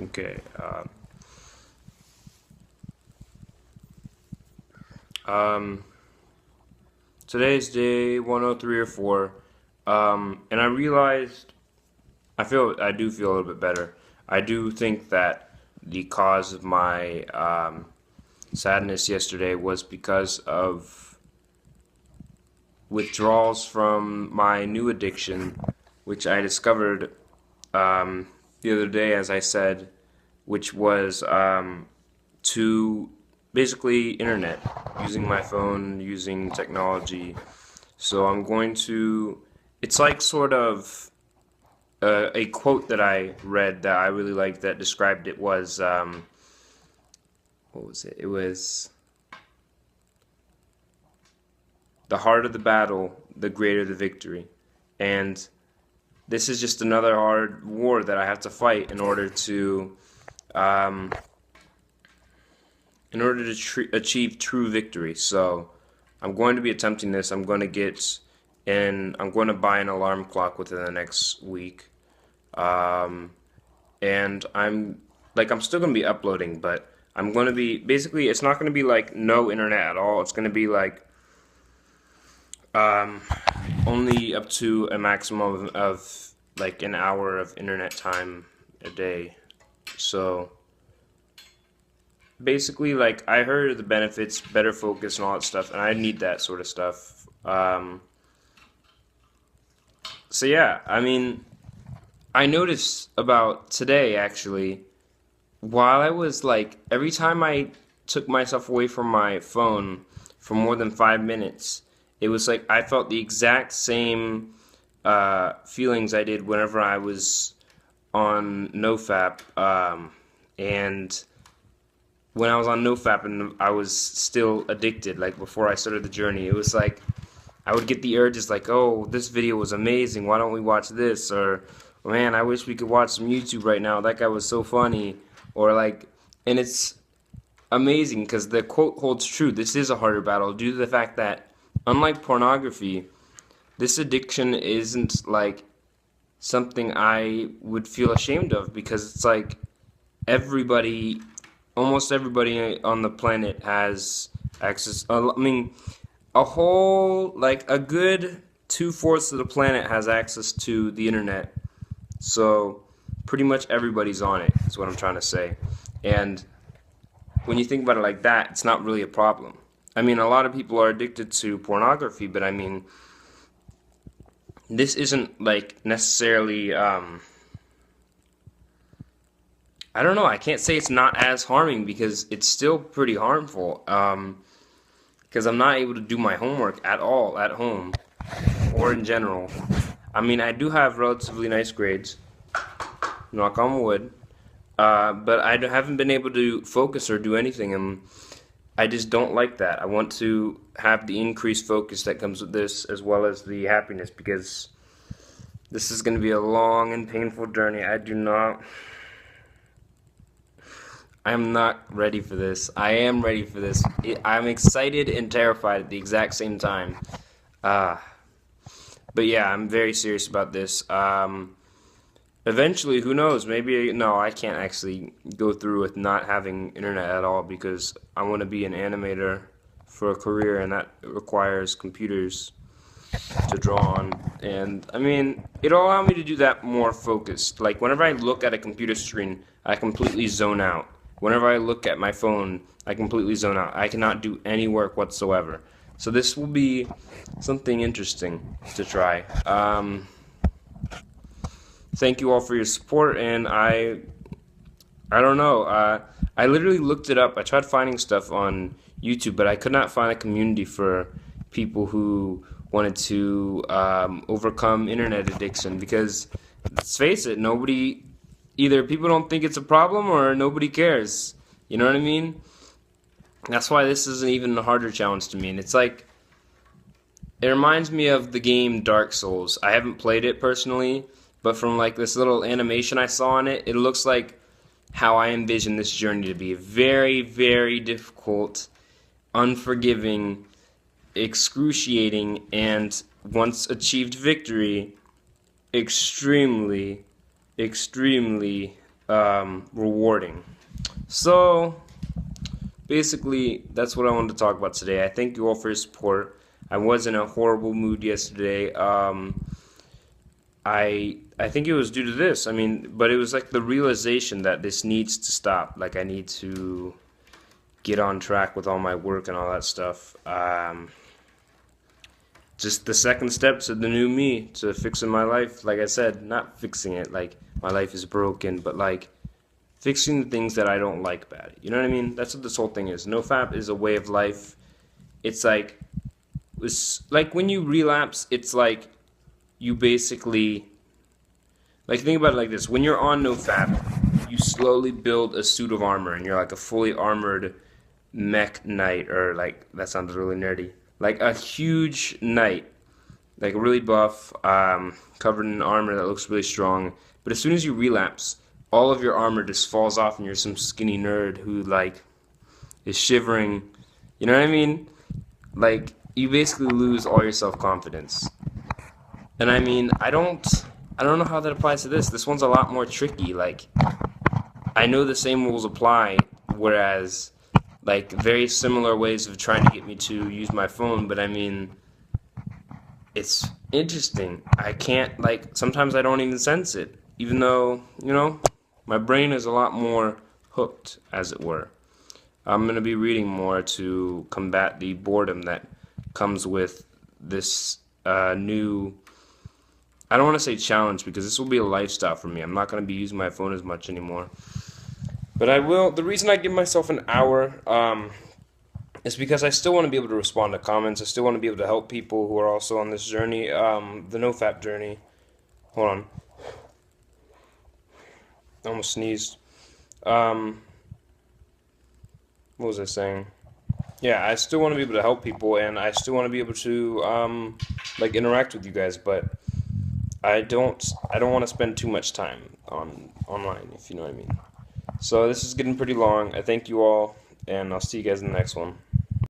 Okay. Um, Today's day 103 or 4. And I realized I do feel a little bit better. I do think that the cause of my sadness yesterday was because of withdrawals from my new addiction, which I discovered um, the other day, as I said, which was to basically internet, using my phone, using technology. So I'm going to, it's like sort of a quote that I read that I really liked that described it was, what was it? It was, the harder the battle, the greater the victory. And this is just another hard war that I have to fight um, in order to achieve true victory. So I'm going to be attempting this. I'm going to buy an alarm clock within the next week. Um, and I'm still going to be uploading, but I'm going to be, basically, it's not going to be like no internet at all. It's going to be like, um, only up to a maximum of like an hour of internet time a day. So basically, like, I heard of the benefits, better focus and all that stuff, and I need that sort of stuff. So yeah, I mean, I noticed about today actually, while I was like, every time I took myself away from my phone for more than 5 minutes, it was like I felt the exact same feelings I did whenever I was on NoFap. And when I was on NoFap and I was still addicted, like before I started the journey, it was like I would get the urges like, oh, this video was amazing. Why don't we watch this? Or, man, I wish we could watch some YouTube right now. That guy was so funny. Or like, and it's amazing because the quote holds true. This is a harder battle due to the fact that, unlike pornography, this addiction isn't like something I would feel ashamed of because it's like everybody, almost everybody on the planet has access. I mean, a whole, like a good 2/4 of the planet has access to the internet. So pretty much everybody's on it, is what I'm trying to say. And when you think about it like that, it's not really a problem. I mean, a lot of people are addicted to pornography, but I mean, this isn't like necessarily, I don't know, I can't say it's not as harming because it's still pretty harmful. Because I'm not able to do my homework at all at home or in general. I mean, I do have relatively nice grades, knock on wood, but haven't been able to focus or do anything, and I just don't like that. I want to have the increased focus that comes with this as well as the happiness because this is going to be a long and painful journey. I am not ready for this. I am ready for this. I'm excited and terrified at the exact same time. Uh, but yeah, I'm very serious about this. Eventually, who knows? Maybe, no, I can't actually go through with not having internet at all because I want to be an animator for a career and that requires computers to draw on. And I mean, it'll allow me to do that more focused. Like, whenever I look at a computer screen, I completely zone out. Whenever I look at my phone, I completely zone out. I cannot do any work whatsoever. So this will be something interesting to try. Thank you all for your support, and I don't know. I literally looked it up. I tried finding stuff on YouTube, but I could not find a community for people who wanted to overcome internet addiction because, let's face it, either people don't think it's a problem or nobody cares. You know what I mean? That's why this is an even harder challenge to me. And it's like, it reminds me of the game Dark Souls. I haven't played it personally, but from like this little animation I saw on it, it looks like how I envision this journey to be. Very, very difficult, unforgiving, excruciating, and once achieved victory, extremely, extremely rewarding. So basically, that's what I wanted to talk about today. I thank you all for your support. I was in a horrible mood yesterday. I think it was due to this. I mean, but it was like the realization that this needs to stop. Like I need to get on track with all my work and all that stuff. Just the second step to the new me, to fixing my life. Like I said, not fixing it like my life is broken, but like fixing the things that I don't like about it. You know what I mean? That's what this whole thing is. NoFap is a way of life. It's like when you relapse, it's like you basically, like, think about it like this. When you're on NoFap, you slowly build a suit of armor, and you're like a fully armored mech knight, or like, that sounds really nerdy. Like a huge knight, like really buff, covered in armor that looks really strong. But as soon as you relapse, all of your armor just falls off, and you're some skinny nerd who like is shivering. You know what I mean? Like you basically lose all your self-confidence. And I mean, I don't know how that applies to this. This one's a lot more tricky. Like I know the same rules apply, whereas like very similar ways of trying to get me to use my phone, but I mean, it's interesting. I can't, like, sometimes I don't even sense it, even though, you know, my brain is a lot more hooked, as it were. I'm going to be reading more to combat the boredom that comes with this new, I don't want to say challenge, because this will be a lifestyle for me. I'm not going to be using my phone as much anymore. But I will. The reason I give myself an hour is because I still want to be able to respond to comments. I still want to be able to help people who are also on this journey, the NoFap journey. Hold on. I almost sneezed. What was I saying? Yeah, I still want to be able to help people, and I still want to be able to like interact with you guys, but I don't want to spend too much time online, if you know what I mean. So this is getting pretty long. I thank you all, and I'll see you guys in the next one.